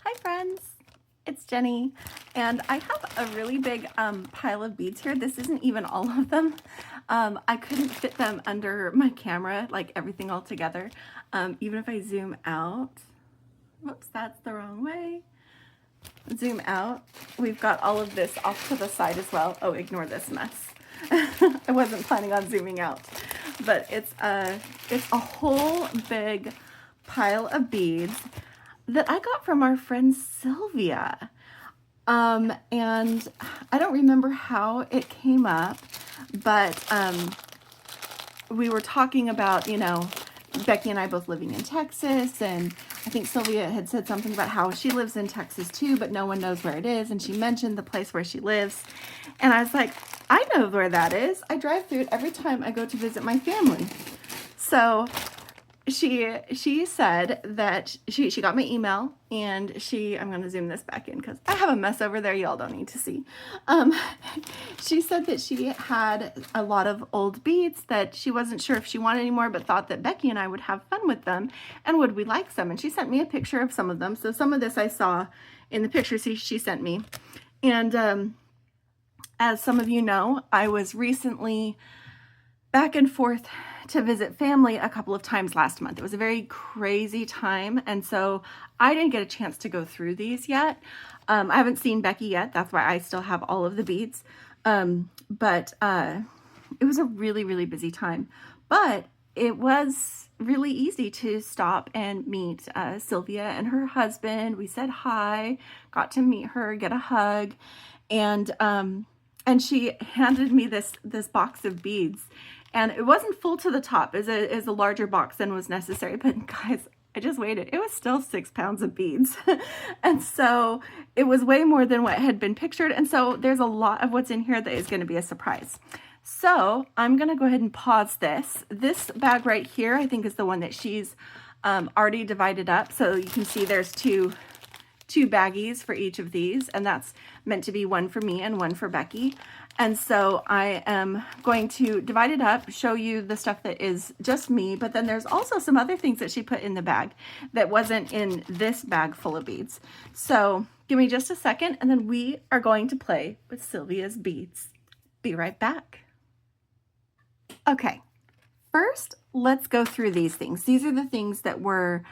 Hi friends, it's Jenny, and I have a really big pile of beads here. This isn't even all of them. I couldn't fit them under my camera, like everything all together. Even if I zoom out, whoops, that's the wrong way. Zoom out, we've got all of this off to the side as well. Oh, ignore this mess. I wasn't planning on zooming out, but it's a whole big pile of beads that I got from our friend Sylvia. And I don't remember how it came up, but we were talking about, you know, Becky and I both living in Texas, and I think Sylvia had said something about how she lives in Texas too, but no one knows where it is, and she mentioned the place where she lives, and I was like, I know where that is. I drive through it every time I go to visit my family. So she said that she got my email, and I'm going to zoom this back in because I have a mess over there y'all don't need to see. She said that she had a lot of old beads that she wasn't sure if she wanted anymore, but thought that Becky and I would have fun with them, and would we like some? And she sent me a picture of some of them. So some of this I saw in the picture she sent me. And as some of you know, I was recently back and forth to visit family a couple of times last month. It was a very crazy time, and so I didn't get a chance to go through these yet. I haven't seen Becky yet. That's why I still have all of the beads. But it was a really, really busy time. But it was really easy to stop and meet Sylvia and her husband. We said hi, got to meet her, get a hug, and she handed me this box of beads. And it wasn't full to the top. It was a larger box than was necessary. But guys, I just waited. It was still 6 pounds of beads. And so it was way more than what had been pictured. And so there's a lot of what's in here that is going to be a surprise. So I'm going to go ahead and pause this. This bag right here, I think, is the one that she's already divided up. So you can see there's two baggies for each of these. And that's meant to be one for me and one for Becky. And so I am going to divide it up, show you the stuff that is just me, but then there's also some other things that she put in the bag that wasn't in this bag full of beads. So give me just a second, and then we are going to play with Sylvia's beads. Be right back. Okay, first let's go through these things. These are the things that were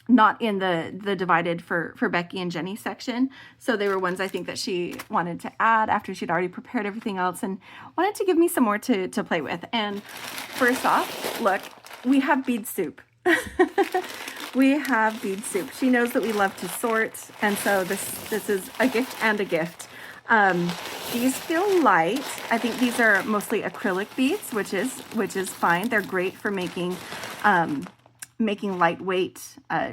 not in the divided for Becky and Jenny section. So they were ones I think that she wanted to add after she'd already prepared everything else and wanted to give me some more to play with. And first off, look, we have bead soup. We have bead soup. She knows that we love to sort, and so this is a gift and a gift. These feel light. I think these are mostly acrylic beads, which is fine. They're great for making lightweight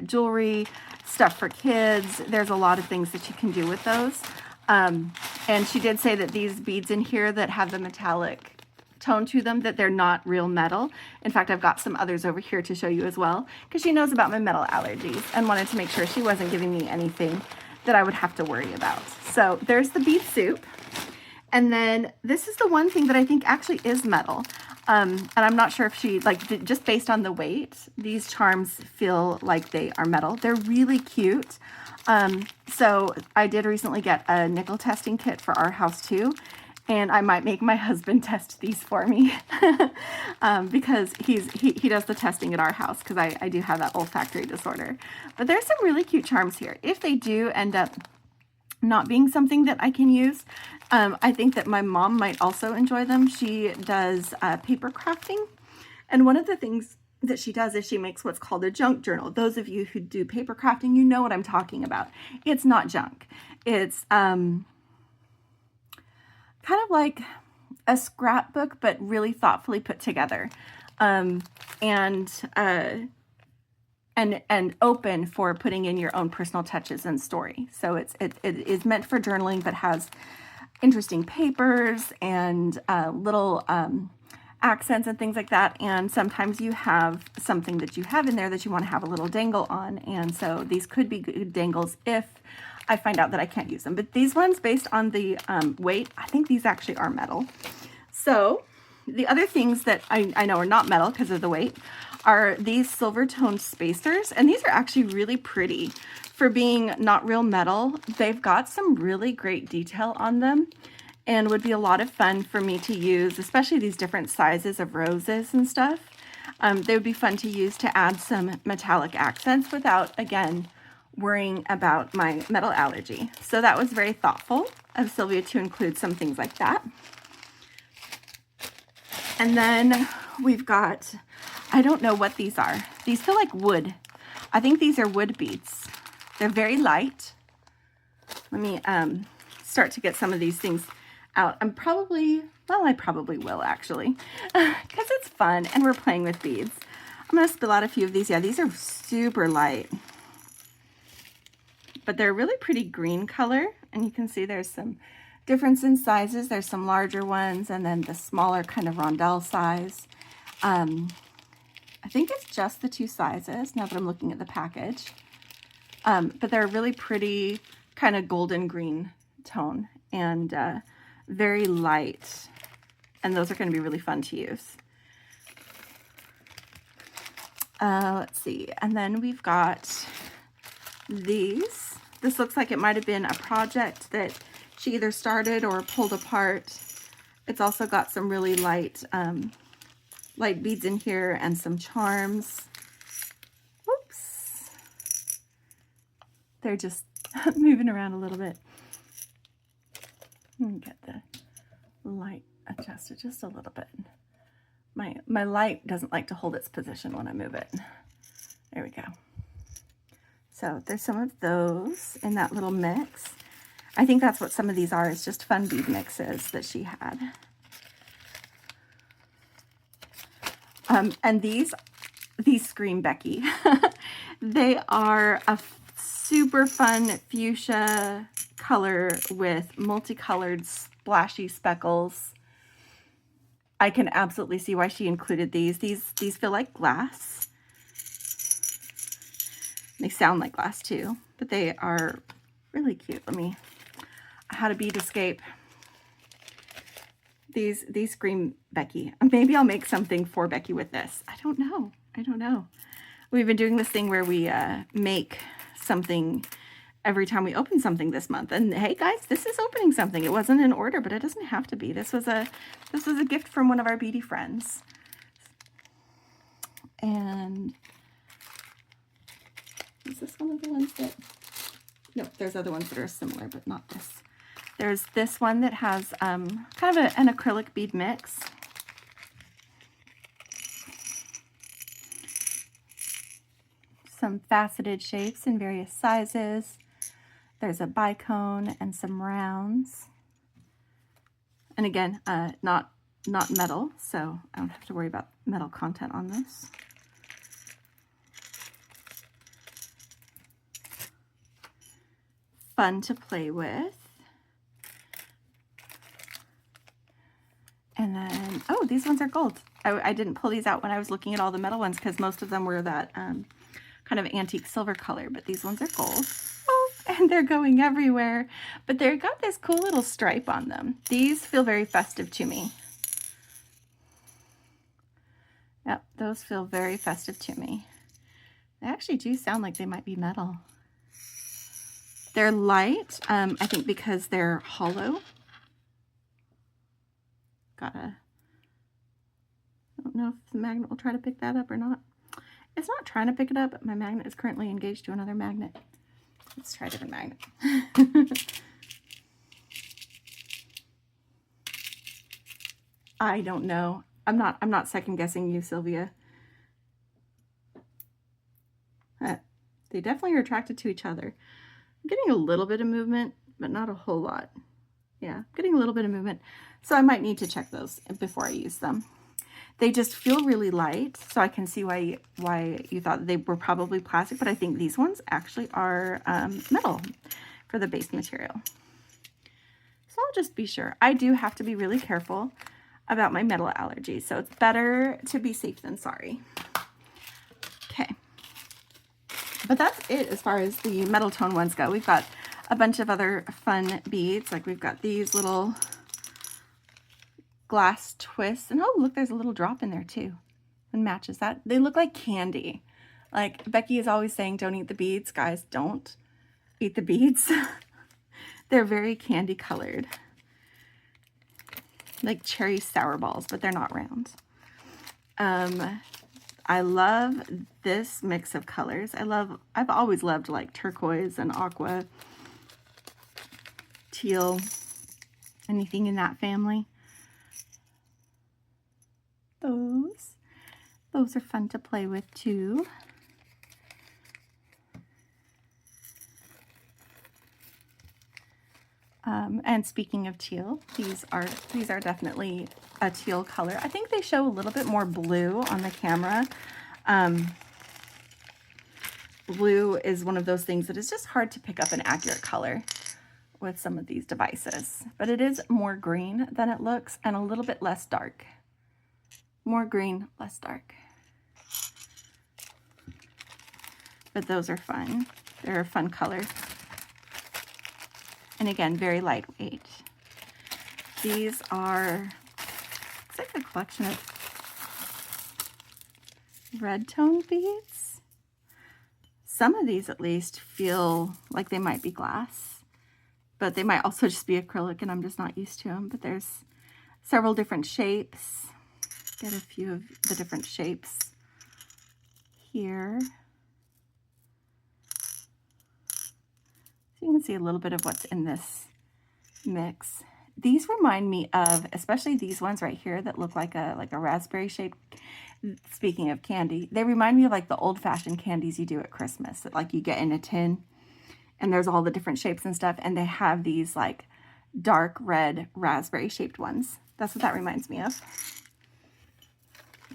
jewelry, stuff for kids. There's a lot of things that you can do with those. And she did say that these beads in here that have the metallic tone to them, that they're not real metal. In fact, I've got some others over here to show you as well, because she knows about my metal allergies and wanted to make sure she wasn't giving me anything that I would have to worry about. So there's the bead soup. And then this is the one thing that I think actually is metal. And I'm not sure if she, like, just based on the weight, these charms feel like they are metal. They're really cute. So I did recently get a nickel testing kit for our house too. And I might make my husband test these for me because he does the testing at our house, because I do have that olfactory disorder. But there's some really cute charms here. If they do end up not being something that I can use, I think that my mom might also enjoy them. She does paper crafting, and one of the things that she does is she makes what's called a junk journal. Those of you who do paper crafting, you know what I'm talking about. It's not junk. It's kind of like a scrapbook, but really thoughtfully put together, and open for putting in your own personal touches and story. So it is meant for journaling, but has interesting papers and little accents and things like that. And sometimes you have something that you have in there that you want to have a little dangle on. And so these could be good dangles if I find out that I can't use them. But these ones, based on the weight, I think these actually are metal. So The other things that I know are not metal because of the weight are these silver toned spacers, and these are actually really pretty for being not real metal. They've got some really great detail on them and would be a lot of fun for me to use, especially these different sizes of roses and stuff. They would be fun to use to add some metallic accents without, again, worrying about my metal allergy. So that was very thoughtful of Sylvia to include some things like that. And then we've got, I don't know what these are. These feel like wood. I think these are wood beads. They're very light. Let me start to get some of these things out. I probably will actually, because it's fun and we're playing with beads. I'm going to spill out a few of these. Yeah, these are super light, but they're really pretty green color. And you can see there's some difference in sizes. There's some larger ones and then the smaller kind of rondelle size. I think it's just the two sizes now that I'm looking at the package. But they're really pretty kind of golden green tone and very light. And those are going to be really fun to use. Let's see. And then we've got these. This looks like it might have been a project that she either started or pulled apart. It's also got some really light beads in here and some charms. Whoops. They're just moving around a little bit. Let me get the light adjusted just a little bit. My light doesn't like to hold its position when I move it. There we go. So there's some of those in that little mix. I think that's what some of these are, is just fun bead mixes that she had. And these scream Becky. They are a super fun fuchsia color with multicolored splashy speckles. I can absolutely see why she included these. These feel like glass. They sound like glass too, but they are really cute. I had a bead escape. These scream Becky. Maybe I'll make something for Becky with this. I don't know. We've been doing this thing where we make something every time we open something this month. And hey guys, this is opening something. It wasn't in order, but it doesn't have to be. This was a gift from one of our beady friends. And is this one of the ones that, no, there's other ones that are similar, but not this. There's this one that has kind of an acrylic bead mix. Some faceted shapes in various sizes. There's a bicone and some rounds. And again, not metal, so I don't have to worry about metal content on this. Fun to play with. And then, oh, these ones are gold. I didn't pull these out when I was looking at all the metal ones because most of them were that kind of antique silver color, but these ones are gold. Oh, and they're going everywhere. But they've got this cool little stripe on them. These feel very festive to me. Yep, those feel very festive to me. They actually do sound like they might be metal. They're light, I think because they're hollow. I don't know if the magnet will try to pick that up or not. It's not trying to pick it up. My magnet is currently engaged to another magnet. Let's try a different magnet. I don't know. I'm not second guessing you, Sylvia. They definitely are attracted to each other. I'm getting a little bit of movement, but not a whole lot. Yeah, getting a little bit of movement. So I might need to check those before I use them. They just feel really light, so I can see why you thought they were probably plastic, but I think these ones actually are metal for the base material. So I'll just be sure. I do have to be really careful about my metal allergies, so it's better to be safe than sorry. Okay. But that's it as far as the metal tone ones go. We've got a bunch of other fun beads, like we've got these little glass twists. And oh, look, there's a little drop in there too. And matches that. They look like candy. Like Becky is always saying, don't eat the beads. Guys, don't eat the beads. They're very candy colored. Like cherry sour balls, but they're not round. I love this mix of colors. I've always loved like turquoise and aqua, teal, anything in that family. Those are fun to play with too. And speaking of teal, these are definitely a teal color. I think they show a little bit more blue on the camera. Blue is one of those things that is just hard to pick up an accurate color with some of these devices, but it is more green than it looks and a little bit less dark. More green, less dark. But those are fun. They're a fun color. And again, very lightweight. These are, it's like a collection of red tone beads. Some of these at least feel like they might be glass, but they might also just be acrylic and I'm just not used to them. But there's several different shapes. Get a few of the different shapes here. So you can see a little bit of what's in this mix. These remind me of, especially these ones right here that look like a raspberry shape. Speaking of candy, they remind me of like the old-fashioned candies you do at Christmas that like you get in a tin and there's all the different shapes and stuff, and they have these like dark red raspberry shaped ones. That's what that reminds me of.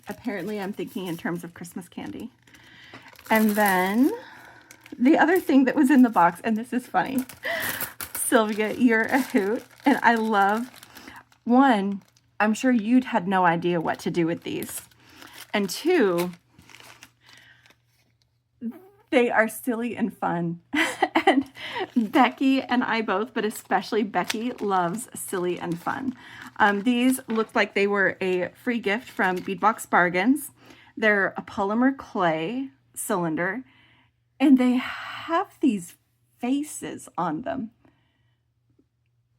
Apparently I'm thinking in terms of Christmas candy. And then the other thing that was in the box, and this is funny, Sylvia, you're a hoot, and I love, one, I'm sure you'd had no idea what to do with these, and two, they are silly and fun. And Becky and I both, but especially Becky, loves silly and fun. These looked like they were a free gift from Beadbox Bargains. They're a polymer clay cylinder, and they have these faces on them.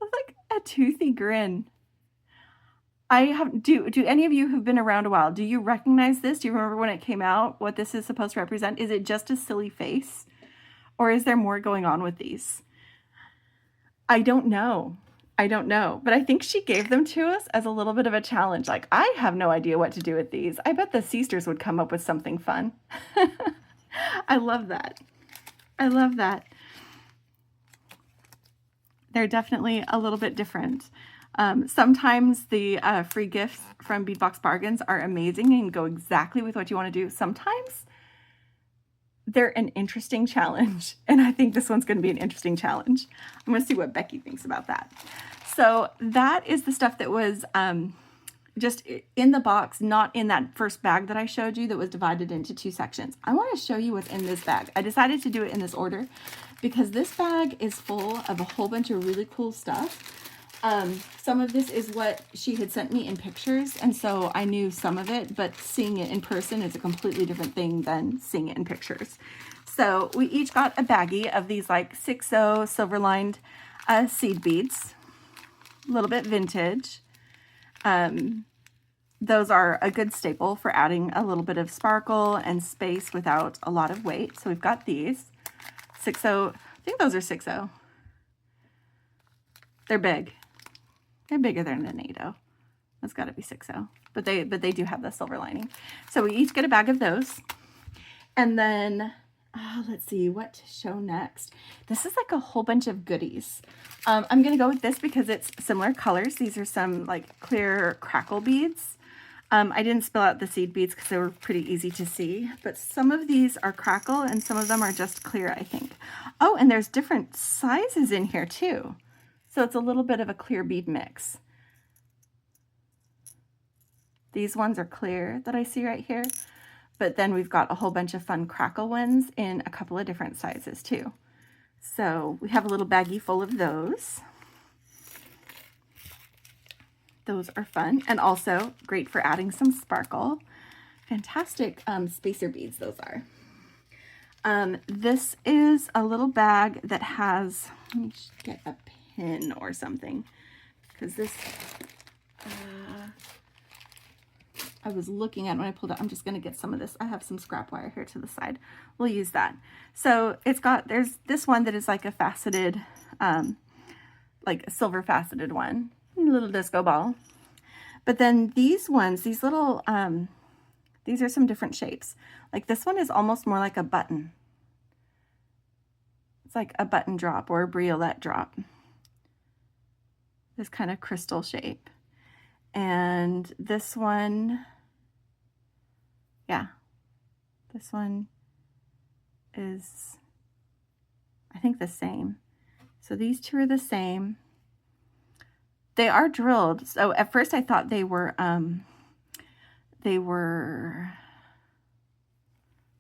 Like a toothy grin. Do any of you who've been around a while, do you recognize this? Do you remember when it came out, what this is supposed to represent? Is it just a silly face? Or is there more going on with these? I don't know. I don't know. But I think she gave them to us as a little bit of a challenge. Like, I have no idea what to do with these. I bet the sisters would come up with something fun. I love that. I love that. They're definitely a little bit different. Sometimes the free gifts from Beadbox Bargains are amazing and go exactly with what you want to do. Sometimes they're an interesting challenge, and I think this one's going to be an interesting challenge. I'm going to see what Becky thinks about that. So that is the stuff that was just in the box, not in that first bag that I showed you that was divided into two sections. I want to show you what's in this bag. I decided to do it in this order because this bag is full of a whole bunch of really cool stuff. Some of this is what she had sent me in pictures, and so I knew some of it, but seeing it in person is a completely different thing than seeing it in pictures. So we each got a baggie of these like 6.0 silver-lined seed beads, a little bit vintage. Those are a good staple for adding a little bit of sparkle and space without a lot of weight. So we've got these 6.0, I think those are 6.0. They're big. They're bigger than an 8.0. That's got to be 6.0. But they do have the silver lining. So we each get a bag of those. And then, let's see what to show next. This is like a whole bunch of goodies. I'm going to go with this because it's similar colors. These are some like clear crackle beads. I didn't spill out the seed beads because they were pretty easy to see. But some of these are crackle and some of them are just clear, I think. Oh, and there's different sizes in here too. So it's a little bit of a clear bead mix. These ones are clear that I see right here, but then we've got a whole bunch of fun crackle ones in a couple of different sizes too. So we have a little baggie full of those. Those are fun and also great for adding some sparkle. Fantastic spacer beads those are. This is a little bag that has, let me get a pin or something, because this, I was looking at when I pulled out. I'm just going to get some of this. I have some scrap wire here to the side. We'll use that. So it's got, there's this one that is like a faceted, like a silver faceted one, a little disco ball. But then these ones, these little, these are some different shapes. Like this one is almost more like a button. It's like a button drop or a briolette drop. This kind of crystal shape. And this one, yeah, this one is, I think, the same. So these two are the same. They are drilled. So at first I thought they were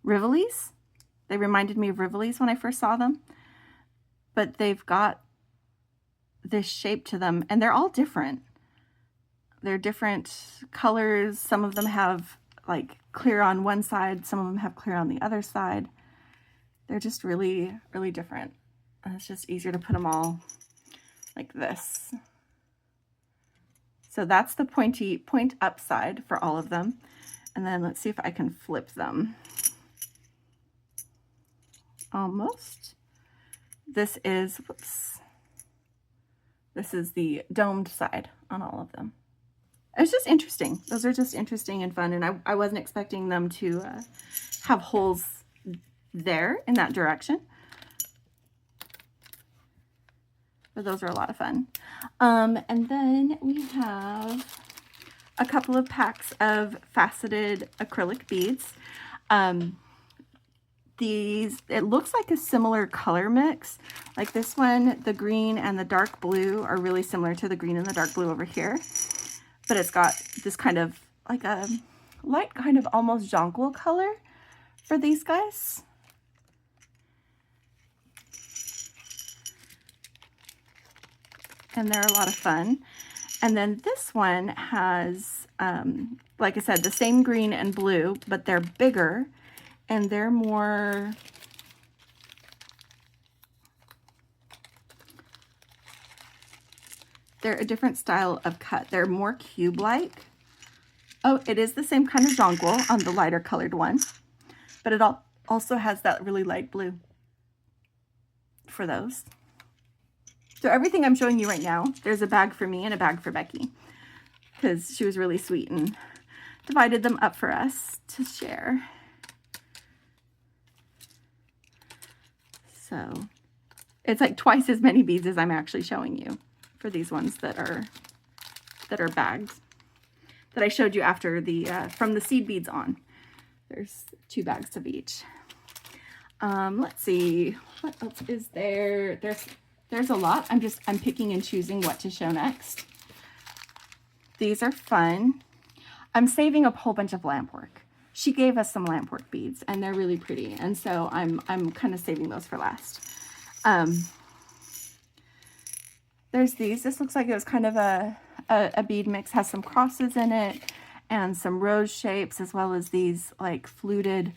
Rivolis. They reminded me of Rivolis when I first saw them, but they've got this shape to them and they're all different. They're different colors. Some of them have like clear on one side. Some of them have clear on the other side. They're just really, really different. And it's just easier to put them all like this. So that's the point up side for all of them. And then let's see if I can flip them. Almost. This is, whoops. This is the domed side on all of them. It's just interesting. Those are just interesting and fun. And I wasn't expecting them to have holes there in that direction. But those are a lot of fun. And then we have a couple of packs of faceted acrylic beads. These, it looks like a similar color mix. Like this one, the green and the dark blue are really similar to the green and the dark blue over here. But it's got this kind of like a light kind of almost jonquil color for these guys. And they're a lot of fun. And then this one has, like I said, the same green and blue, but they're bigger and they're more, they're a different style of cut. They're more cube-like. Oh, it is the same kind of jonquil on the lighter colored one, but it also has that really light blue for those. So everything I'm showing you right now, there's a bag for me and a bag for Becky, because she was really sweet and divided them up for us to share. So it's like twice as many beads as I'm actually showing you for these ones that are bagged, that I showed you after the from the seed beads on. There's 2 bags of each. Let's see, what else is there? There's a lot. I'm picking and choosing what to show next. These are fun. I'm saving a whole bunch of lamp work. She gave us some lamp work beads and they're really pretty. And so I'm kind of saving those for last. There's these. This looks like it was kind of a bead mix, has some crosses in it and some rose shapes, as well as these like fluted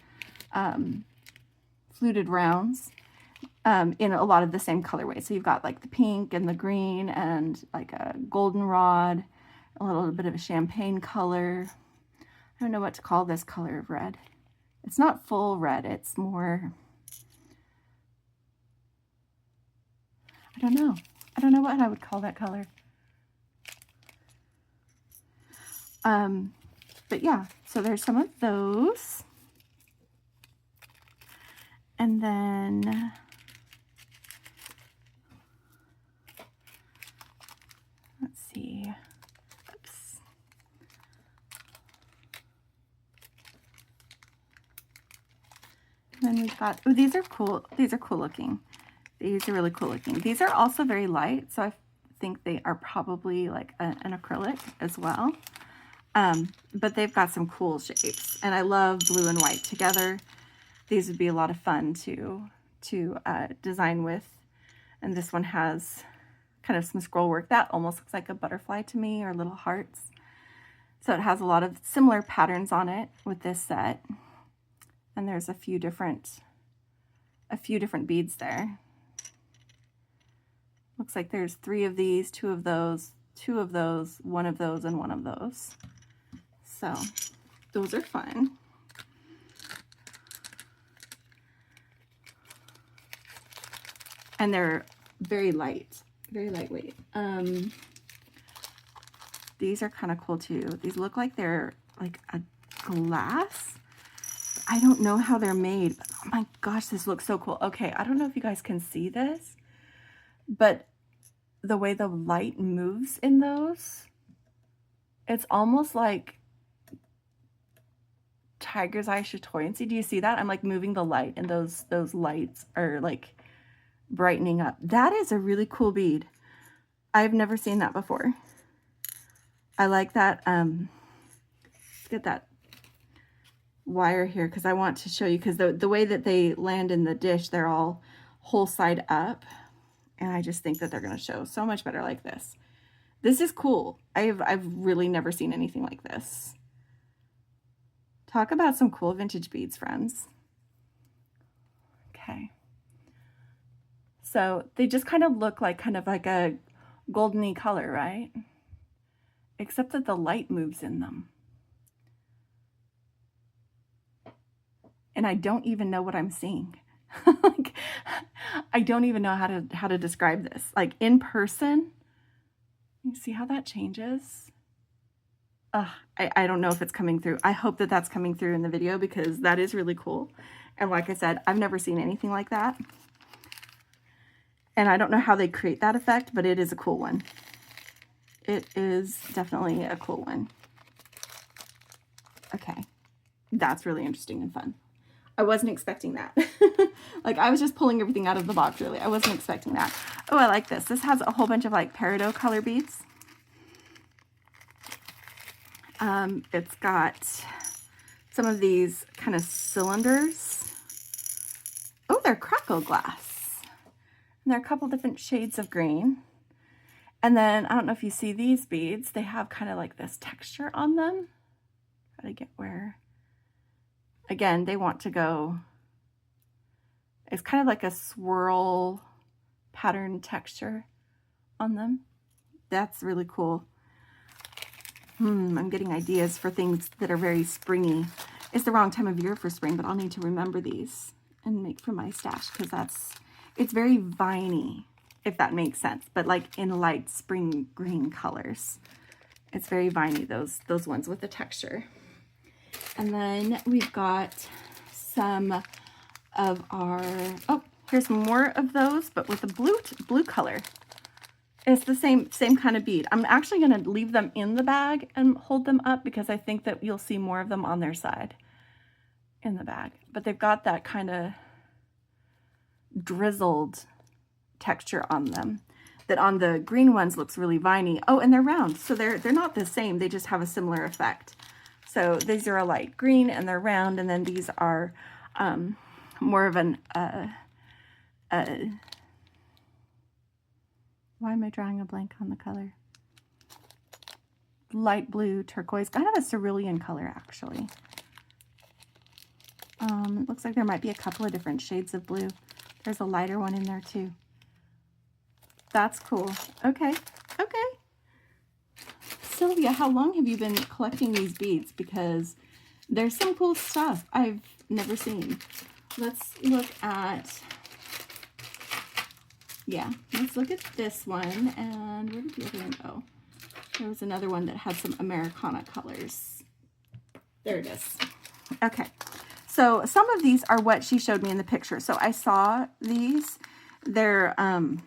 rounds. In a lot of the same colorways. So you've got like the pink and the green and like a goldenrod, a little bit of a champagne color. I don't know what to call this color of red. It's not full red, it's more, I don't know what I would call that color. But yeah, so there's some of those. And then let's see. Oops. And then we've got, oh, these are cool. These are cool looking. These are really cool looking. These are also very light, so I think they are probably like an acrylic as well. But they've got some cool shapes, and I love blue and white together. These would be a lot of fun to design with. And this one has kind of some scroll work. That almost looks like a butterfly to me, or little hearts. So it has a lot of similar patterns on it with this set. And there's a few different beads there. Looks like there's 3 of these, 2 of those, 2 of those, 1 of those, and 1 of those. So those are fun. And they're very lightweight. These are kind of cool too. These look like they're like a glass. I don't know how they're made, but oh my gosh, this looks so cool. Okay, I don't know if you guys can see this, but the way the light moves in those, it's almost like tiger's eye chatoyancy. Do you see that? I'm like moving the light, and those lights are like brightening up. That is a really cool bead. I've never seen that before. I like that. Let's get that wire here because I want to show you, because the way that they land in the dish, they're all whole side up, and I just think that they're going to show so much better like this. This is cool. I've really never seen anything like this. Talk about some cool vintage beads, friends. Okay. So they just kind of look like a goldeny color, right? Except that the light moves in them. And I don't even know what I'm seeing. Like, I don't even know how to describe this. Like in person, you see how that changes? I don't know if it's coming through. I hope that that's coming through in the video, because that is really cool. And like I said, I've never seen anything like that. And I don't know how they create that effect, but it is a cool one. It is definitely a cool one. Okay, that's really interesting and fun. I wasn't expecting that. Like, I was just pulling everything out of the box, really. I wasn't expecting that. Oh, I like this. This has a whole bunch of like peridot color beads. It's got some of these kind of cylinders. Oh, they're crackle glass. And they're a couple different shades of green. And then, I don't know if you see these beads, they have kind of like this texture on them. Gotta get where, again, they want to go, it's kind of like a swirl pattern texture on them. That's really cool. I'm getting ideas for things that are very springy. It's the wrong time of year for spring, but I'll need to remember these and make for my stash, because it's very viney, if that makes sense, but like in light spring green colors. It's very viney, those ones with the texture. And then we've got some of our, oh, here's more of those, but with a blue color. It's the same kind of bead. I'm actually going to leave them in the bag and hold them up, because I think that you'll see more of them on their side in the bag. But they've got that kind of drizzled texture on them that on the green ones looks really viney. Oh, and they're round, so they're not the same. They just have a similar effect. So these are a light green and they're round, and then these are more of an why am I drawing a blank on the color? Light blue turquoise, kind of a cerulean color actually. It looks like there might be a couple of different shades of blue. There's a lighter one in there too. That's cool. Okay, okay. Sylvia, how long have you been collecting these beads? Because there's some cool stuff I've never seen. Let's look at, yeah, let's look at this one. And where did the other one go? There was another one that had some Americana colors. There it is. Okay. So some of these are what she showed me in the picture. So I saw these. They're kind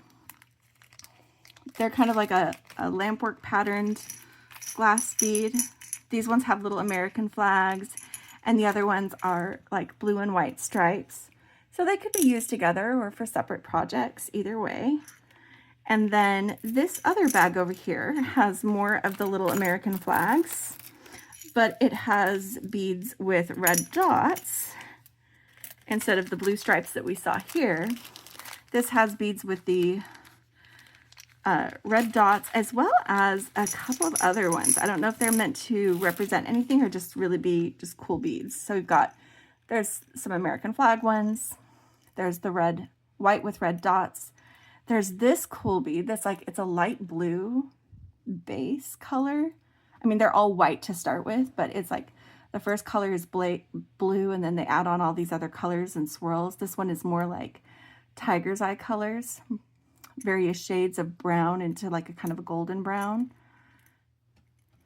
of like a lampwork patterned glass bead. These ones have little American flags, and the other ones are like blue and white stripes. So they could be used together or for separate projects, either way. And then this other bag over here has more of the little American flags, but it has beads with red dots instead of the blue stripes that we saw here. This has beads with the red dots, as well as a couple of other ones. I don't know if they're meant to represent anything or just really be just cool beads. So we've got, there's some American flag ones. There's the red, white with red dots. There's this cool bead that's like, it's a light blue base color. I mean, they're all white to start with, but it's like the first color is blue, and then they add on all these other colors and swirls. This one is more like tiger's eye colors, various shades of brown into like a kind of a golden brown.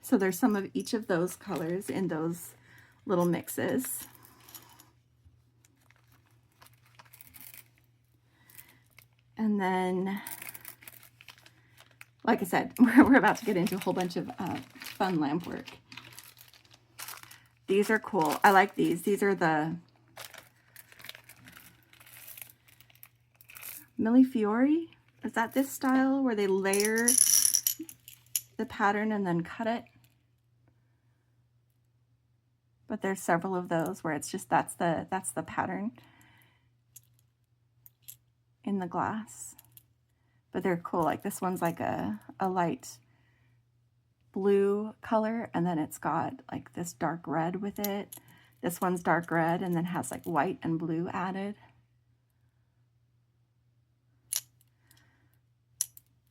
So there's some of each of those colors in those little mixes. And then, like I said, we're about to get into a whole bunch of fun lamp work. These are cool. I like these. These are the Millefiori. Is that this style where they layer the pattern and then cut it? But there's several of those where it's just that's the pattern in the glass. But they're cool. Like this one's like a light blue color, and then it's got like this dark red with it. This one's dark red and then has like white and blue added.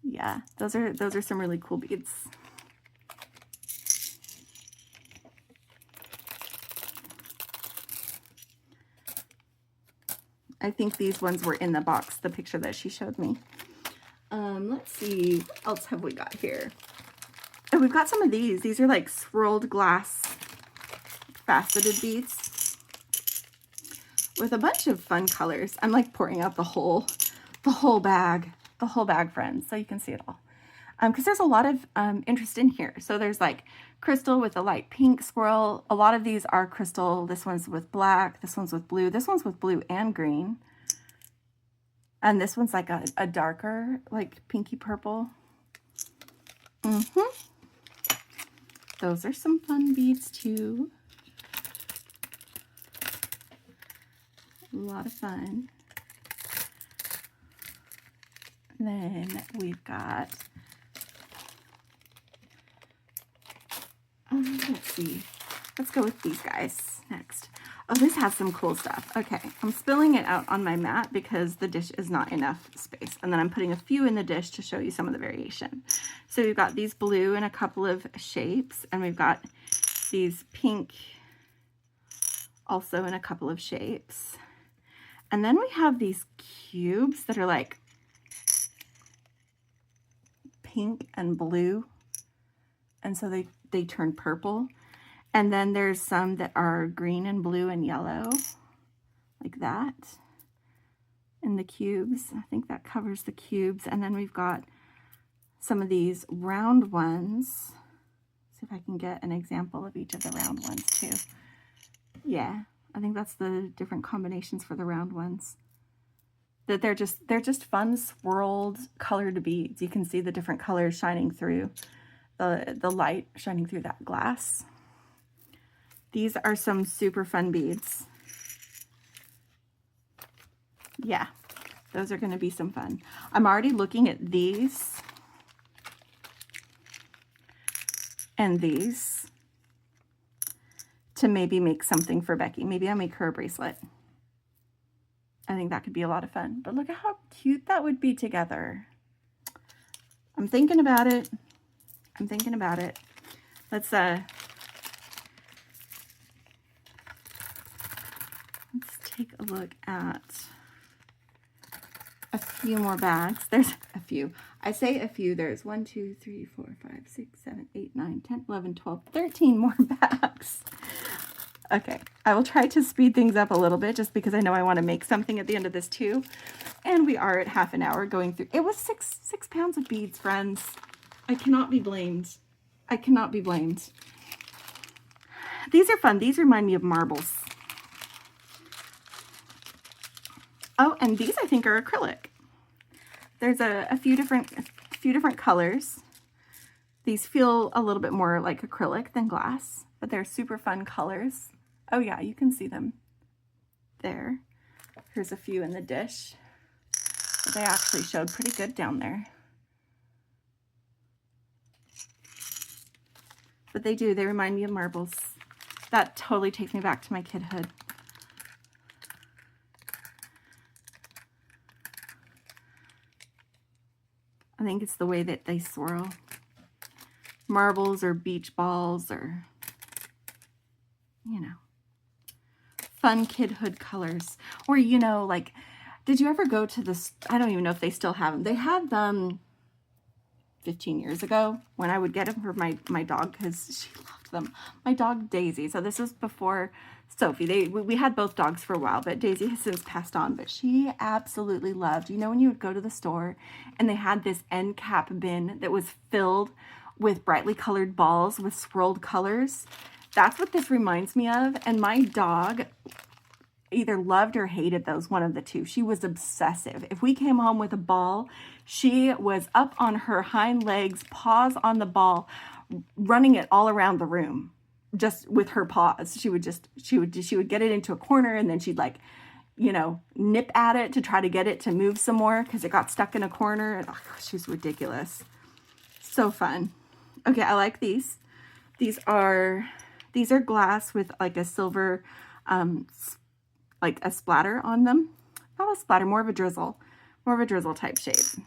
Yeah, those are some really cool beads. I think these ones were in the box, the picture that she showed me. Let's see, what else have we got here? Oh, we've got some of these. These are like swirled glass faceted beads with a bunch of fun colors. I'm like pouring out the whole bag, friends, so you can see it all. Because there's a lot of interest in here. So there's like crystal with a light pink swirl. A lot of these are crystal. This one's with black. This one's with blue. This one's with blue and green. And this one's like a darker, like pinky purple. Those are some fun beads too. A lot of fun. And then we've got, let's see, let's go with these guys next. Oh, this has some cool stuff. Okay, I'm spilling it out on my mat because the dish is not enough space. And then I'm putting a few in the dish to show you some of the variation. So we've got these blue in a couple of shapes, and we've got these pink also in a couple of shapes. And then we have these cubes that are like pink and blue, and so they turn purple. And then there's some that are green and blue and yellow, like that, in the cubes. I think that covers the cubes. And then we've got some of these round ones. See if I can get an example of each of the round ones too. Yeah, I think that's the different combinations for the round ones. That they're just fun swirled colored beads. You can see the different colors shining through the light shining through that glass. These are some super fun beads. Yeah, those are going to be some fun. I'm already looking at these and these to maybe make something for Becky. Maybe I'll make her a bracelet. I think that could be a lot of fun. But look at how cute that would be together. I'm thinking about it. I'm thinking about it. Let's take a look at a few more bags. There's a few. I say a few. There's 1, 2, 3, 4, 5, 6, 7, 8, 9, 10, 11, 12, 13 more bags. Okay, I will try to speed things up a little bit just because I know I want to make something at the end of this too. And we are at half an hour going through. It was six pounds of beads, friends. I cannot be blamed. I cannot be blamed. These are fun. These remind me of marbles. Oh, and these I think are acrylic. There's a few different colors. These feel a little bit more like acrylic than glass, but they're super fun colors. Oh yeah, you can see them there. Here's a few in the dish. They actually showed pretty good down there. but they do. They remind me of marbles. That totally takes me back to my kidhood. I think it's the way that they swirl. Marbles or beach balls or, you know, fun kidhood colors. Or, you know, like, did you ever go to this? I don't even know if they still have them. They had them 15 years ago when I would get them for my dog because she loved them. My dog Daisy. So this was before Sophie. We had both dogs for a while, but Daisy has since passed on. But she absolutely loved, you know, when you would go to the store and they had this end cap bin that was filled with brightly colored balls with swirled colors. That's what this reminds me of. And my dog either loved or hated those, one of the two. She was obsessive. If we came home with a ball, she was up on her hind legs, paws on the ball, running it all around the room, just with her paws. She would get it into a corner and then she'd, like, you know, nip at it to try to get it to move some more because it got stuck in a corner. And, oh gosh, she was ridiculous. So fun. Okay, I like these. These are glass with like a silver, like a splatter on them. Not a splatter, more of a drizzle type shape.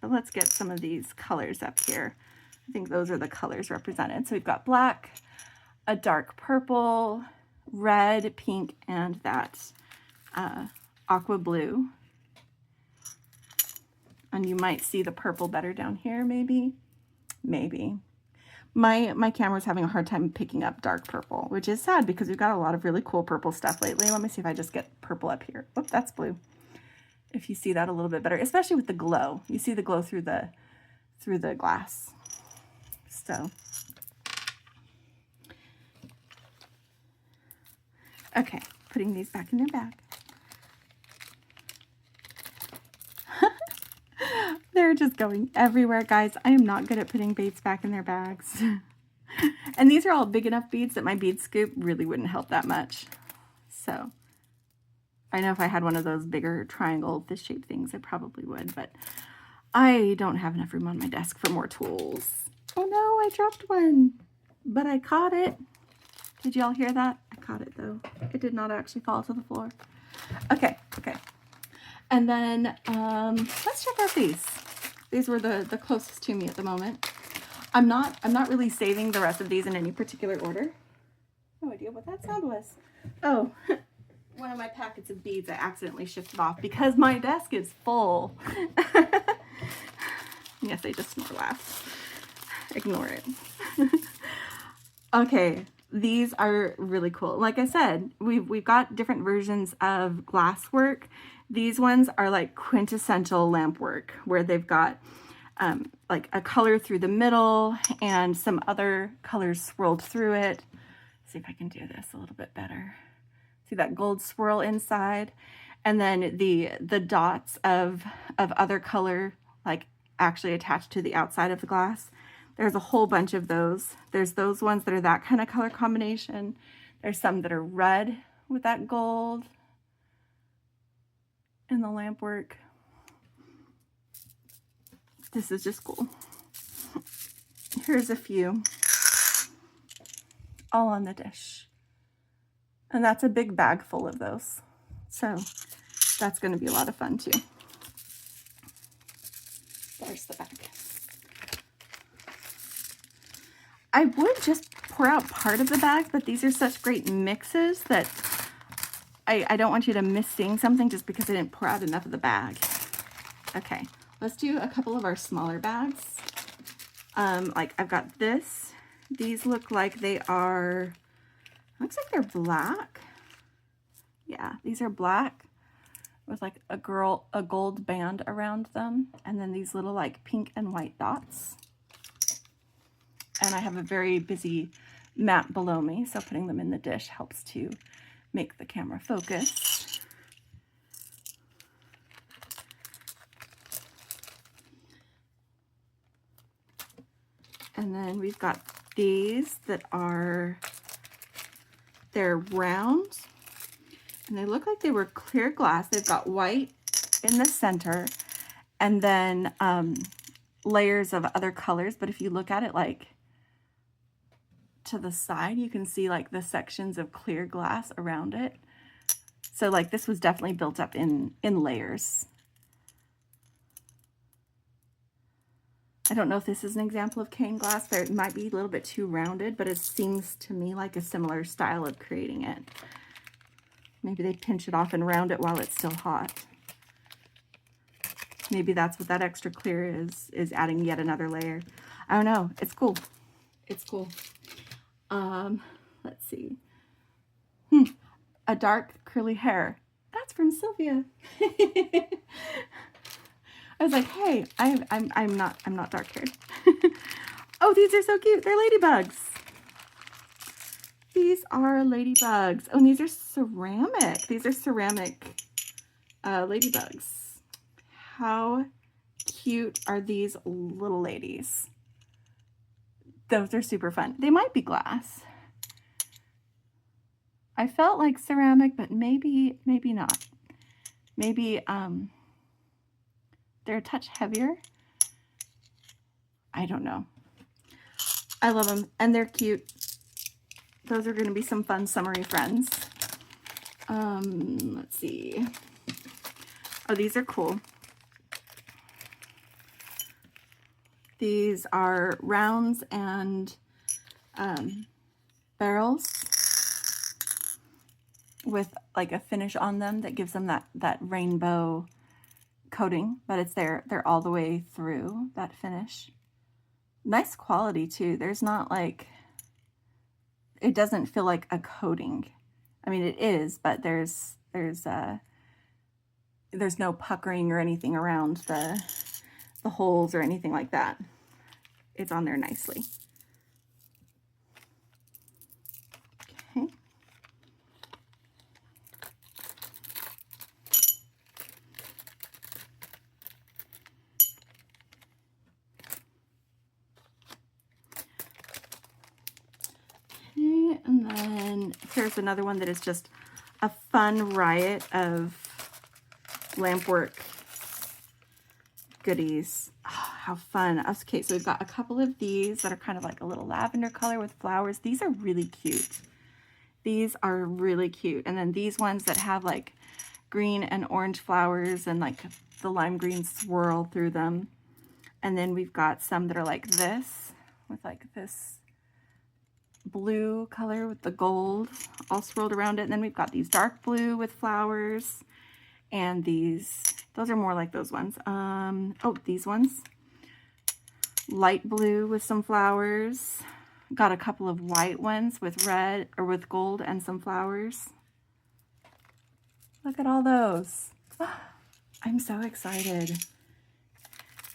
But let's get some of these colors up here. I think those are the colors represented. So we've got black, a dark purple, red, pink, and that aqua blue. And you might see the purple better down here, maybe. My camera's having a hard time picking up dark purple, which is sad because we've got a lot of really cool purple stuff lately. Let me see if I just get purple up here. Oh, that's blue. If you see that a little bit better, especially with the glow. You see the glow through the glass. So, okay, putting these back in their bag. They're just going everywhere, guys. I am not good at putting beads back in their bags. And these are all big enough beads that my bead scoop really wouldn't help that much. So I know if I had one of those bigger triangle fish-shaped things, I probably would, but I don't have enough room on my desk for more tools. Oh no, I dropped one, but I caught it. Did y'all hear that? I caught it though. It did not actually fall to the floor. Okay. And then let's check out these. These were the closest to me at the moment. I'm not really saving the rest of these in any particular order. No idea what that sound was. Oh, one of my packets of beads I accidentally shifted off because my desk is full. Yes, I just snore laugh. Ignore it. Okay, these are really cool. Like I said, we've got different versions of glass work. These ones are like quintessential lamp work where they've got like a color through the middle and some other colors swirled through it. Let's see if I can do this a little bit better. See that gold swirl inside, and then the dots of other color like actually attached to the outside of the glass. There's a whole bunch of those. There's those ones that are that kind of color combination. There's some that are red with that gold and the lamp work. This is just cool. Here's a few, all on the dish. And that's a big bag full of those. So that's going to be a lot of fun too. There's the bag. I would just pour out part of the bag, but these are such great mixes that I don't want you to miss seeing something just because I didn't pour out enough of the bag. Okay, let's do a couple of our smaller bags. Like I've got this. These look like they are, looks like they're black. Yeah, these are black with like a gold band around them. And then these little like pink and white dots. And I have a very busy mat below me, so putting them in the dish helps to make the camera focus. And then we've got these that are, they're round, and they look like they were clear glass. They've got white in the center, and then layers of other colors. But if you look at it, like, to the side, you can see like the sections of clear glass around it. So like this was definitely built up in layers. I don't know if this is an example of cane glass. It might be a little bit too rounded, but it seems to me like a similar style of creating it. Maybe they pinch it off and round it while it's still hot. Maybe that's what that extra clear is adding yet another layer. I don't know. It's cool. It's cool. Let's see. A dark curly hair. That's from Sylvia. I was like, hey, I'm not dark haired. Oh, these are so cute. They're ladybugs. These are ladybugs. Oh, and these are ceramic. These are ceramic ladybugs. How cute are these little ladies? Those are super fun. They might be glass. I felt like ceramic, but maybe not. Maybe they're a touch heavier. I don't know. I love them, and they're cute. Those are going to be some fun summery friends. Let's see. Oh, these are cool. These are rounds and barrels with like a finish on them that gives them that rainbow coating, but it's they're all the way through that finish. Nice quality too. There's not like, it doesn't feel like a coating. I mean, it is, but there's no puckering or anything around the holes or anything like that. It's on there nicely. Okay. Okay, and then here's another one that is just a fun riot of lamp work goodies. Oh, how fun. Okay, so we've got a couple of these that are kind of like a little lavender color with flowers. These are really cute. These are really cute. And then these ones that have like green and orange flowers and like the lime green swirl through them. And then we've got some that are like this, with like this blue color with the gold all swirled around it. And then we've got these dark blue with flowers. And those are more like those ones. Oh, these ones. Light blue with some flowers. Got a couple of white ones with red or with gold and some flowers. Look at all those. I'm so excited.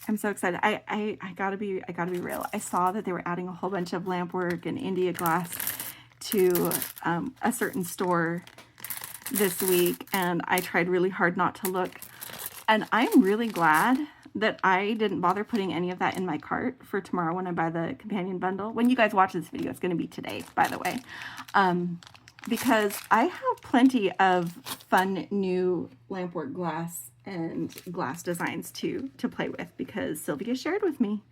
I'm so excited. I gotta be real. I saw that they were adding a whole bunch of lamp work and India glass to a certain store this week, and I tried really hard not to look, and I'm really glad that I didn't bother putting any of that in my cart for tomorrow when I buy the companion bundle. When you guys watch this video, it's going to be today, by the way, because I have plenty of fun new lampwork glass and glass designs to play with, because Sylvia shared with me.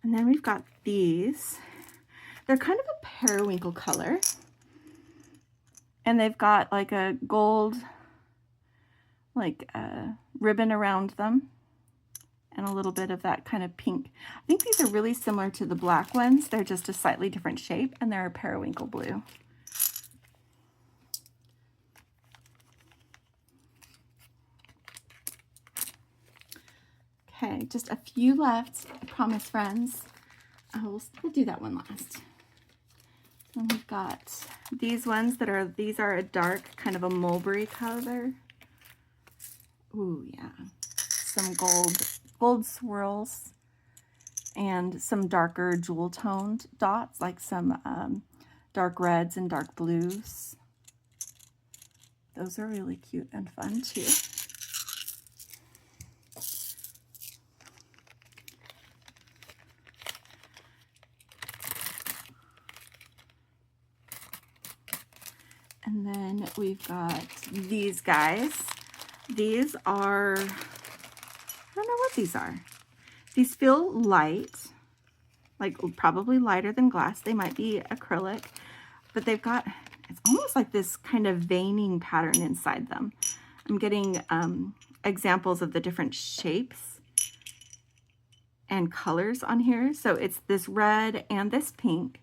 And then we've got these. They're kind of a periwinkle color. And they've got like a gold, like ribbon around them, and a little bit of that kind of pink. I think these are really similar to the black ones. They're just a slightly different shape, and they're a periwinkle blue. Okay, just a few left, I promise, friends. We'll do that one last. And we've got these ones that are, these are a dark kind of a mulberry color. Ooh, yeah. Some gold swirls and some darker jewel toned dots, like some dark reds and dark blues. Those are really cute and fun too. And then we've got these guys. These are, I don't know what these are. These feel light. like probably lighter than glass. They might be acrylic, but they've got, it's almost like this kind of veining pattern inside them. I'm getting examples of the different shapes and colors on here. So it's this red and this pink.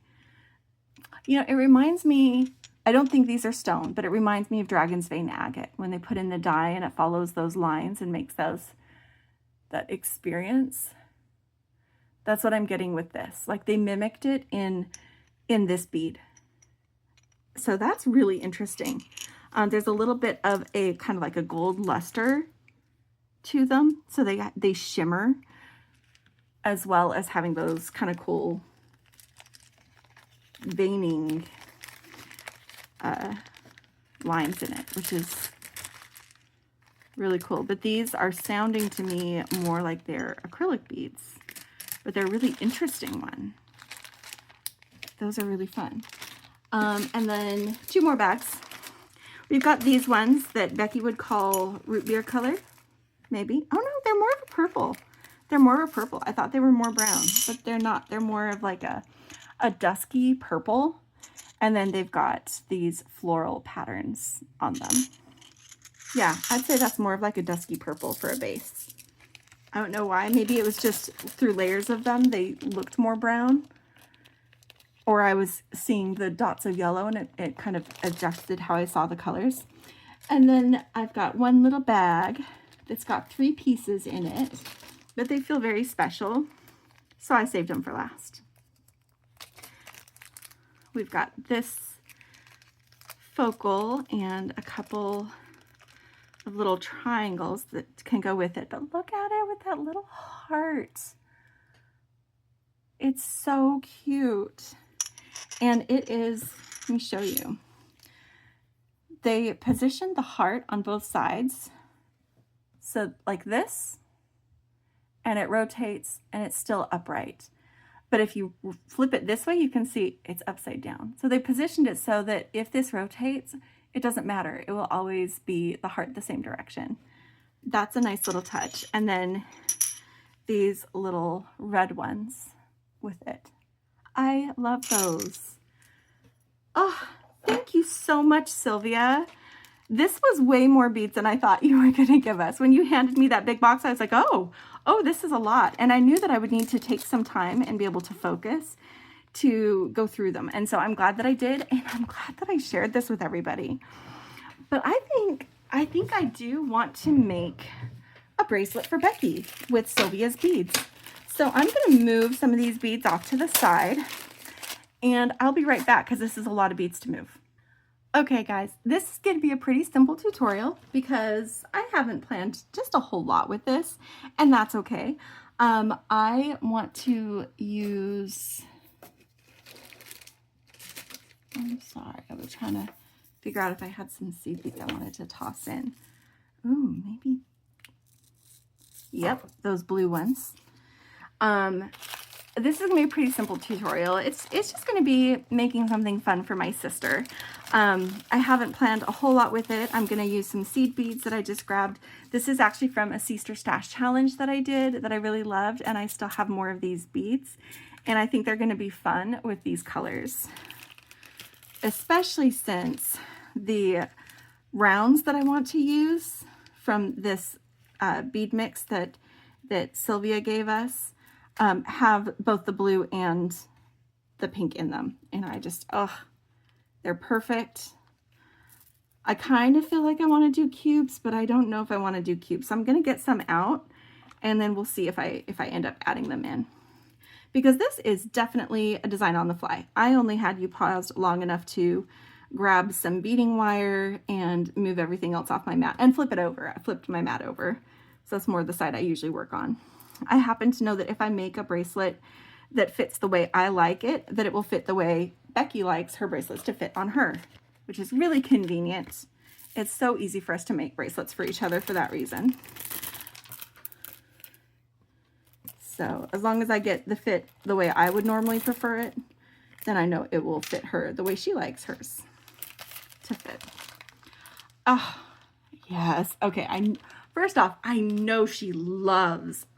You know, it reminds me, I don't think these are stone, but it reminds me of Dragon's Vein agate when they put in the dye and it follows those lines and makes that experience. That's what I'm getting with this. Like they mimicked it in this bead. So that's really interesting. There's a little bit of a kind of like a gold luster to them. So they shimmer, as well as having those kind of cool veining lines in it, which is really cool. But these are sounding to me more like they're acrylic beads, but they're a really interesting one. Those are really fun. And then 2 more bags. We've got these ones that Becky would call root beer color, maybe. Oh no, they're more of a purple. They're more of a purple. I thought they were more brown, but they're not. They're more of like a dusky purple. And then they've got these floral patterns on them. Yeah, I'd say that's more of like a dusky purple for a base. I don't know why. Maybe it was just through layers of them, they looked more brown. Or I was seeing the dots of yellow and it kind of adjusted how I saw the colors. And then I've got one little bag that's got 3 pieces in it, but they feel very special. So I saved them for last. We've got this focal and a couple of little triangles that can go with it. But look at it with that little heart. It's so cute. And it is, let me show you. They positioned the heart on both sides. So like this, and it rotates and it's still upright. But if you flip it this way, you can see it's upside down. So they positioned it so that if this rotates, it doesn't matter. It will always be the heart the same direction. That's a nice little touch. And then these little red ones with it. I love those. Oh, thank you so much, Sylvia. This was way more beads than I thought you were going to give us. When you handed me that big box, I was like, oh, this is a lot. And I knew that I would need to take some time and be able to focus to go through them. And so I'm glad that I did. And I'm glad that I shared this with everybody. But I think I do want to make a bracelet for Becky with Sylvia's beads. So I'm going to move some of these beads off to the side. And I'll be right back because this is a lot of beads to move. Okay guys, this is going to be a pretty simple tutorial because I haven't planned just a whole lot with this, and that's okay. I want to use, I'm sorry, I was trying to figure out if I had some seed beads I wanted to toss in. Ooh, maybe, yep, those blue ones. This is going to be a pretty simple tutorial. It's just going to be making something fun for my sister. I haven't planned a whole lot with it. I'm going to use some seed beads that I just grabbed. This is actually from a Sister Stash challenge that I did that I really loved, and I still have more of these beads. And I think they're going to be fun with these colors, especially since the rounds that I want to use from this bead mix that Sylvia gave us have both the blue and the pink in them. And I just, they're perfect. I kind of feel like I want to do cubes, but I don't know if I want to do cubes. So I'm going to get some out and then we'll see if I end up adding them in. Because this is definitely a design on the fly. I only had you paused long enough to grab some beading wire and move everything else off my mat and flip it over. I flipped my mat over. So that's more the side I usually work on. I happen to know that if I make a bracelet that fits the way I like it, that it will fit the way Becky likes her bracelets to fit on her, which is really convenient. It's so easy for us to make bracelets for each other for that reason. So as long as I get the fit the way I would normally prefer it, then I know it will fit her the way she likes hers to fit. Oh, yes. Okay, first off, I know she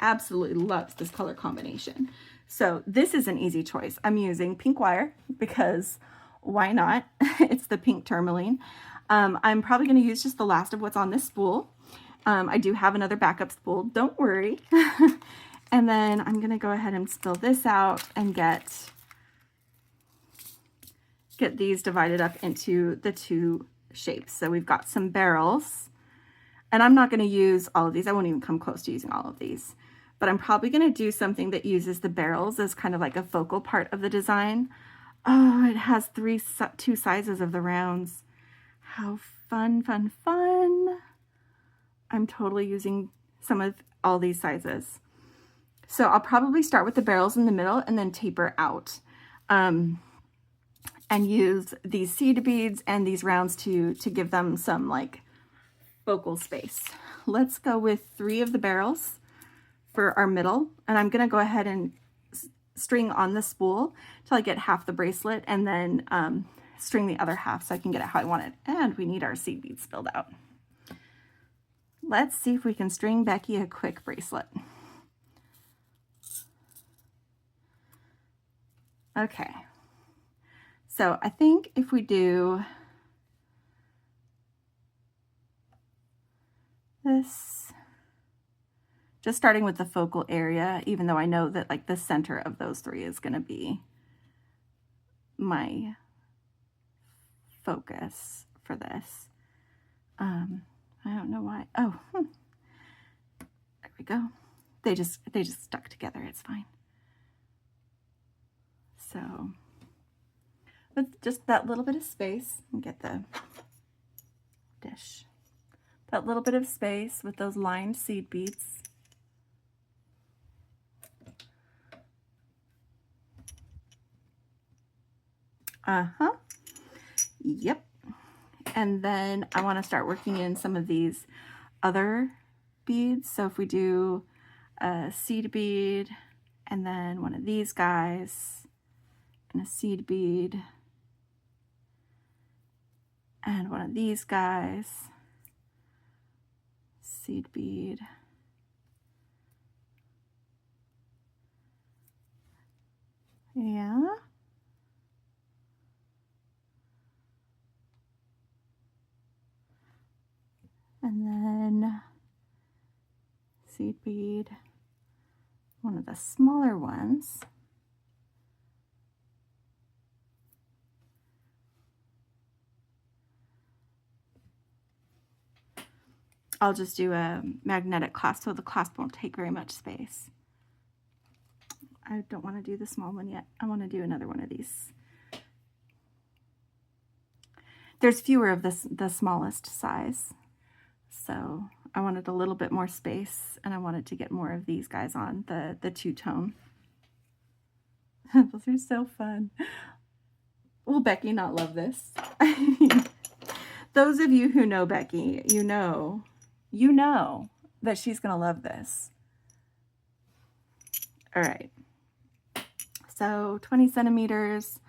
absolutely loves this color combination. So this is an easy choice. I'm using pink wire because why not? It's the pink tourmaline. I'm probably going to use just the last of what's on this spool. I do have another backup spool, don't worry. And then I'm going to go ahead and spill this out and get these divided up into the two shapes. So we've got some barrels, and I'm not going to use all of these. I won't even come close to using all of these, but I'm probably going to do something that uses the barrels as kind of like a focal part of the design. Oh, it has two sizes of the rounds. How fun, fun, fun. I'm totally using some of all these sizes. So I'll probably start with the barrels in the middle and then taper out. And use these seed beads and these rounds to give them some like focal space. Let's go with 3 of the barrels for our middle, and I'm gonna go ahead and string on the spool till I get half the bracelet, and then string the other half so I can get it how I want it. And we need our seed beads filled out. Let's see if we can string Becky a quick bracelet. Okay. So I think if we do this, just starting with the focal area, even though I know that like the center of those 3 is going to be my focus for this. I don't know why. Oh, there we go. They just stuck together. It's fine. So with just that little bit of space, and get the dish. That little bit of space with those lined seed beads. Yep. And then I want to start working in some of these other beads. So if we do a seed bead and then one of these guys and a seed bead and one of these guys, seed bead, yeah, and then seed bead, one of the smaller ones, I'll just do a magnetic clasp so the clasp won't take very much space. I don't want to do the small one yet. I want to do another one of these. There's fewer of the smallest size, so I wanted a little bit more space, and I wanted to get more of these guys on, the two-tone. Those are so fun. Will Becky not love this? Those of you who know Becky, you know that she's gonna love this. All right, so 20 centimeters.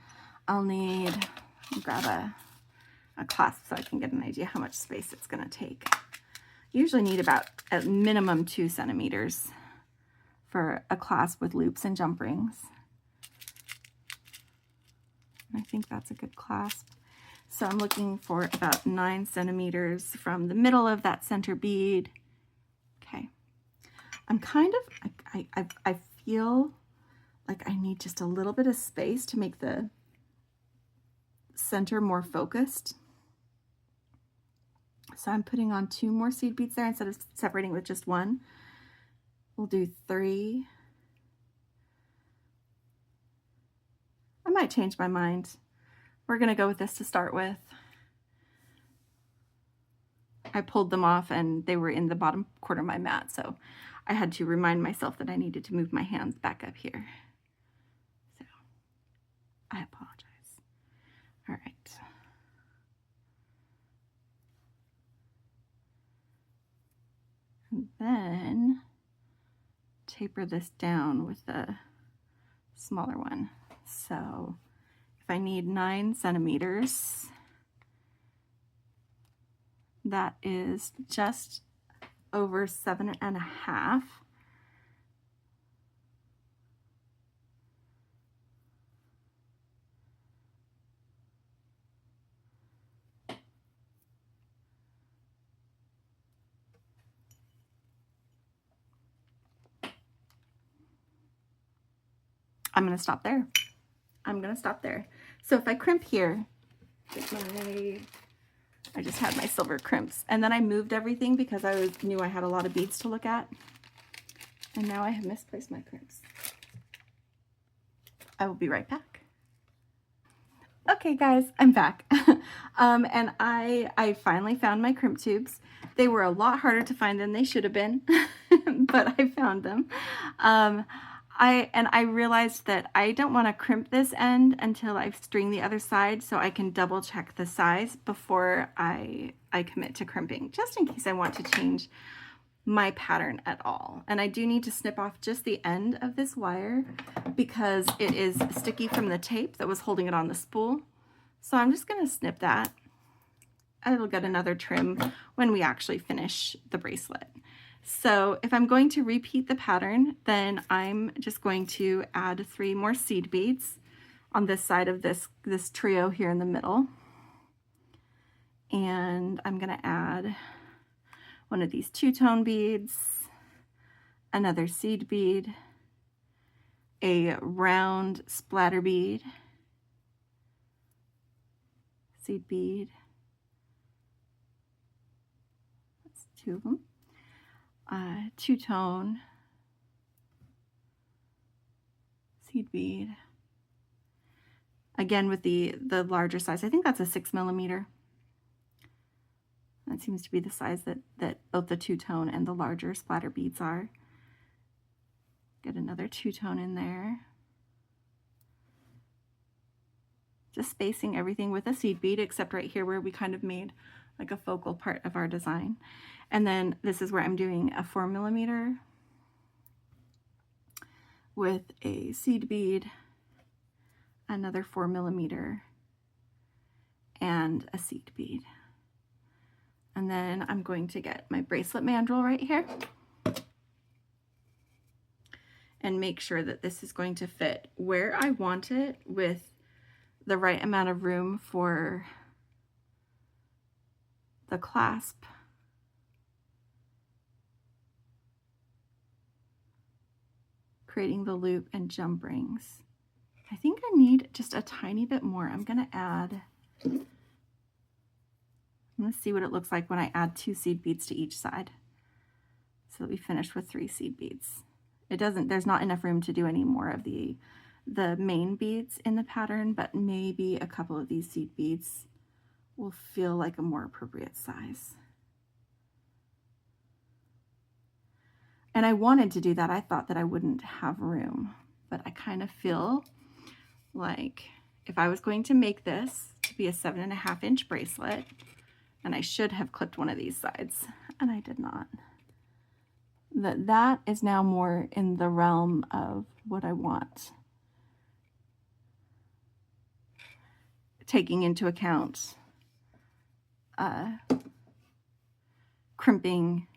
I'll need, grab a clasp so I can get an idea how much space it's gonna take. Usually need about at minimum 2 centimeters for a clasp with loops and jump rings. I think that's a good clasp. So I'm looking for about 9 centimeters from the middle of that center bead. Okay. I'm kind of, I feel like I need just a little bit of space to make the center more focused. So I'm putting on 2 more seed beads there instead of separating with just 1. We'll do 3. I might change my mind. We're gonna go with this to start with. I pulled them off and they were in the bottom corner of my mat, so I had to remind myself that I needed to move my hands back up here. So I apologize. All right. And then taper this down with the smaller one. So if I need 9 centimeters, that is just over 7.5. I'm going to stop there. I'm going to stop there. So if I crimp here, I just had my silver crimps, and then I moved everything because I knew I had a lot of beads to look at. And now I have misplaced my crimps. I will be right back. Okay guys, I'm back. And I finally found my crimp tubes. They were a lot harder to find than they should have been, but I found them. I realized that I don't want to crimp this end until I've stringed the other side, so I can double check the size before I commit to crimping, just in case I want to change my pattern at all. And I do need to snip off just the end of this wire because it is sticky from the tape that was holding it on the spool. So I'm just going to snip that. It'll get another trim when we actually finish the bracelet. So if I'm going to repeat the pattern, then I'm just going to add 3 more seed beads on this side of this trio here in the middle. And I'm going to add one of these 2-tone beads, another seed bead, a round splatter bead, seed bead, that's 2 of them, 2-tone, seed bead, again with the larger size. I think that's a 6mm. That seems to be the size that both the 2-tone and the larger splatter beads are. Get another 2-tone in there. Just spacing everything with a seed bead, except right here where we kind of made like a focal part of our design. And then this is where I'm doing a 4mm with a seed bead, another 4mm, and a seed bead. And then I'm going to get my bracelet mandrel right here and make sure that this is going to fit where I want it with the right amount of room for the clasp. Creating the loop and jump rings. I think I need just a tiny bit more. I'm going to see what it looks like when I add 2 seed beads to each side. So that we finish with 3 seed beads. There's not enough room to do any more of the main beads in the pattern, but maybe a couple of these seed beads will feel like a more appropriate size. And I wanted to do that. I thought that I wouldn't have room, but I kind of feel like if I was going to make this to be a 7.5-inch bracelet, and I should have clipped one of these sides, and I did not, that is now more in the realm of what I want. Taking into account crimping,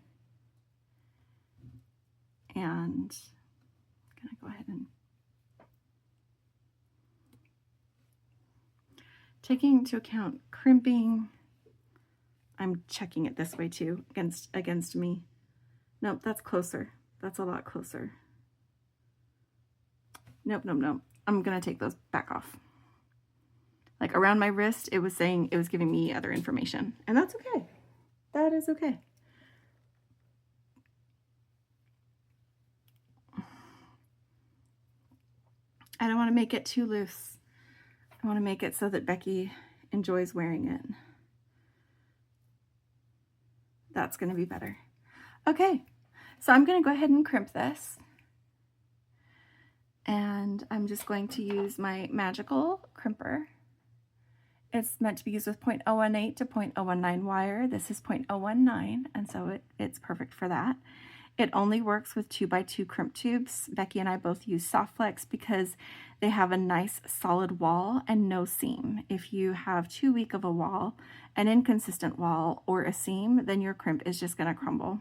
and I'm gonna go ahead and taking into account crimping. I'm checking it this way too, against me. Nope, that's closer. That's a lot closer. Nope, nope, nope. I'm gonna take those back off. Like around my wrist, it was saying, it was giving me other information, and that's okay. That is okay. I don't want to make it too loose. I want to make it so that Becky enjoys wearing it. That's going to be better. Okay, so I'm going to go ahead and crimp this. And I'm just going to use my magical crimper. It's meant to be used with 0.018 to 0.019 wire. This is 0.019, and so it's perfect for that. It only works with 2x2 crimp tubes. Becky and I both use Soft Flex because they have a nice solid wall and no seam. If you have too weak of a wall, an inconsistent wall, or a seam, then your crimp is just going to crumble.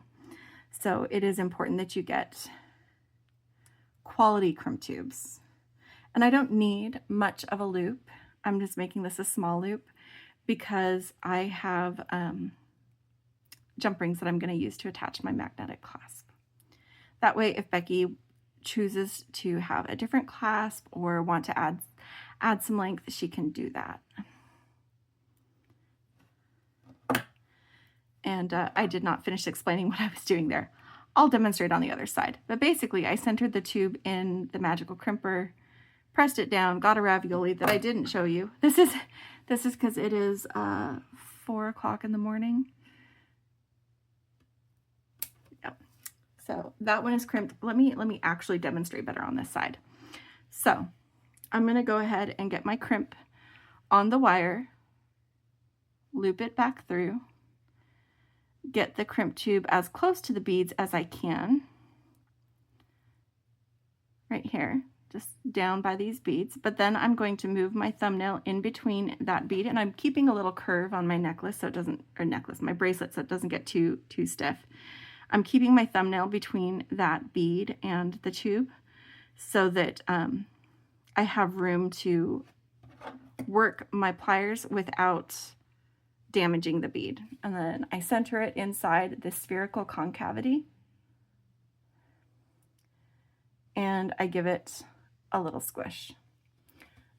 So it is important that you get quality crimp tubes. And I don't need much of a loop. I'm just making this a small loop because I have jump rings that I'm going to use to attach my magnetic clasp. That way, if Becky chooses to have a different clasp or want to add some length, she can do that. And I did not finish explaining what I was doing there. I'll demonstrate on the other side. But basically, I centered the tube in the magical crimper, pressed it down, got a ravioli that I didn't show you. This is because it is 4 o'clock in the morning. Yep. So that one is crimped. Let me actually demonstrate better on this side. So I'm going to go ahead and get my crimp on the wire, loop it back through, get the crimp tube as close to the beads as I can, right here, just down by these beads. But then I'm going to move my thumbnail in between that bead, and I'm keeping a little curve on my necklace so it doesn't, or necklace, my bracelet, so it doesn't get too stiff. I'm keeping my thumbnail between that bead and the tube so that I have room to work my pliers without damaging the bead. And then I center it inside this spherical concavity, and I give it a little squish.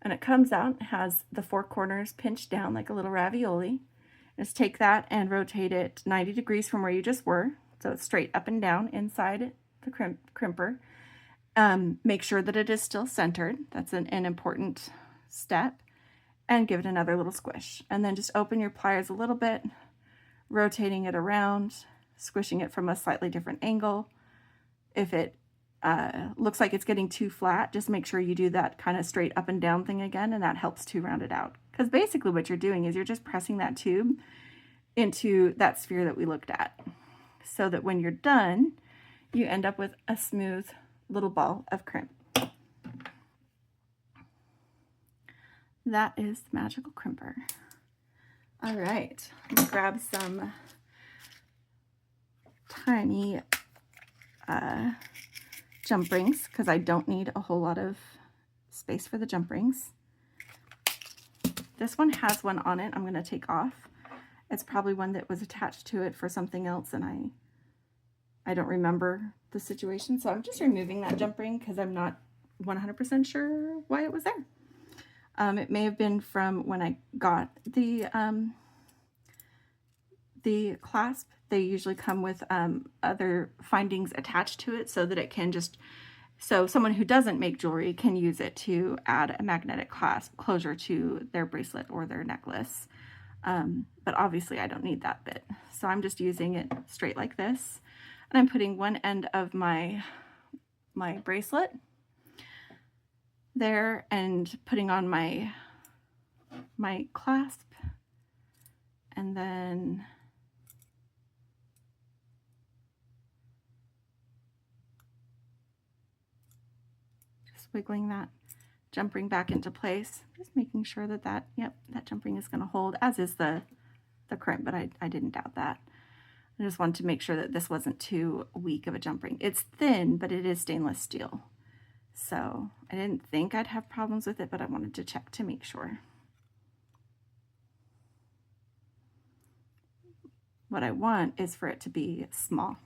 And it comes out, has the 4 corners pinched down like a little ravioli. Just take that and rotate it 90 degrees from where you just were, so it's straight up and down inside the crimper. Make sure that it is still centered. That's an important step. And give it another little squish. And then just open your pliers a little bit, rotating it around, squishing it from a slightly different angle. If it looks like it's getting too flat, just make sure you do that kind of straight up and down thing again, and that helps to round it out. Because basically what you're doing is you're just pressing that tube into that sphere that we looked at, so that when you're done, you end up with a smooth little ball of crimp. That is the magical crimper. All right, let me grab some tiny jump rings because I don't need a whole lot of space for the jump rings. This one has one on it I'm going to take off. It's probably one that was attached to it for something else, and I don't remember the situation, so I'm just removing that jump ring because I'm not 100% sure why it was there. It may have been from when I got the clasp. They usually come with other findings attached to it so that it can just, so someone who doesn't make jewelry can use it to add a magnetic clasp closure to their bracelet or their necklace. But obviously I don't need that bit. So I'm just using it straight like this. And I'm putting one end of my bracelet there and putting on my clasp, and then just wiggling that jump ring back into place, just making sure that yep, that jump ring is going to hold, as is the crimp, but I didn't doubt that. I just wanted to make sure that this wasn't too weak of a jump ring. It's thin, but it is stainless steel. So I didn't think I'd have problems with it, but I wanted to check to make sure. What I want is for it to be small.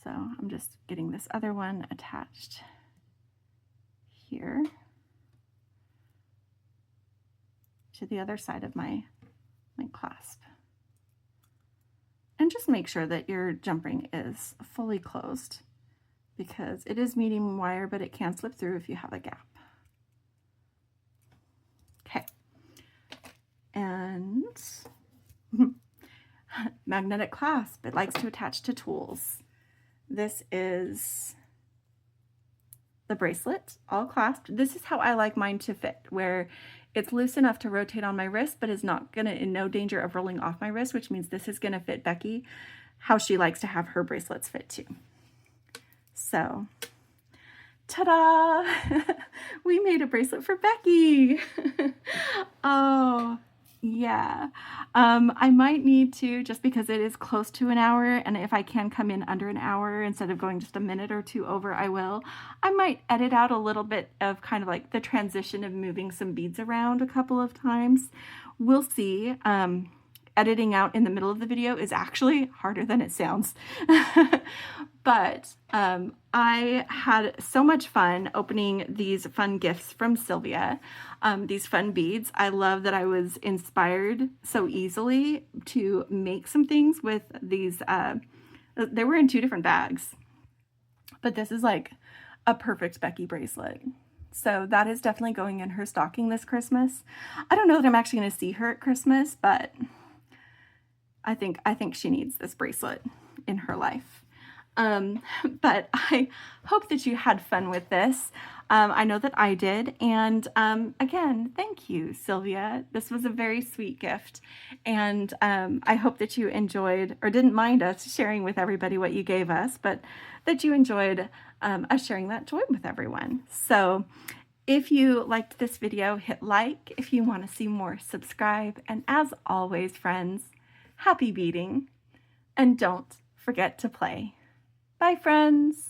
So I'm just getting this other one attached here to the other side of my clasp. And just make sure that your jump ring is fully closed, because it is medium wire, but it can slip through if you have a gap. Okay. And magnetic clasp, it likes to attach to tools. This is the bracelet, all clasped. This is how I like mine to fit, where it's loose enough to rotate on my wrist, but is not gonna, in no danger of rolling off my wrist, which means this is gonna fit Becky how she likes to have her bracelets fit too. So, ta-da! We made a bracelet for Becky. Oh, yeah. I might need to, just because it is close to an hour, and if I can come in under an hour instead of going just a minute or two over, I will. I might edit out a little bit of kind of like the transition of moving some beads around a couple of times. We'll see. editing out in the middle of the video is actually harder than it sounds. But I had so much fun opening these fun gifts from Sylvia, these fun beads. I love that I was inspired so easily to make some things with these. They were in 2 different bags, but this is like a perfect Beki bracelet. So that is definitely going in her stocking this Christmas. I don't know that I'm actually going to see her at Christmas, but I think she needs this bracelet in her life. But I hope that you had fun with this. I know that I did. And again, thank you, Sylvia. This was a very sweet gift. And I hope that you enjoyed, or didn't mind us sharing with everybody what you gave us, but that you enjoyed us sharing that joy with everyone. So if you liked this video, hit like. If you want to see more, subscribe. And as always, friends, happy beading. And don't forget to play. Bye, friends.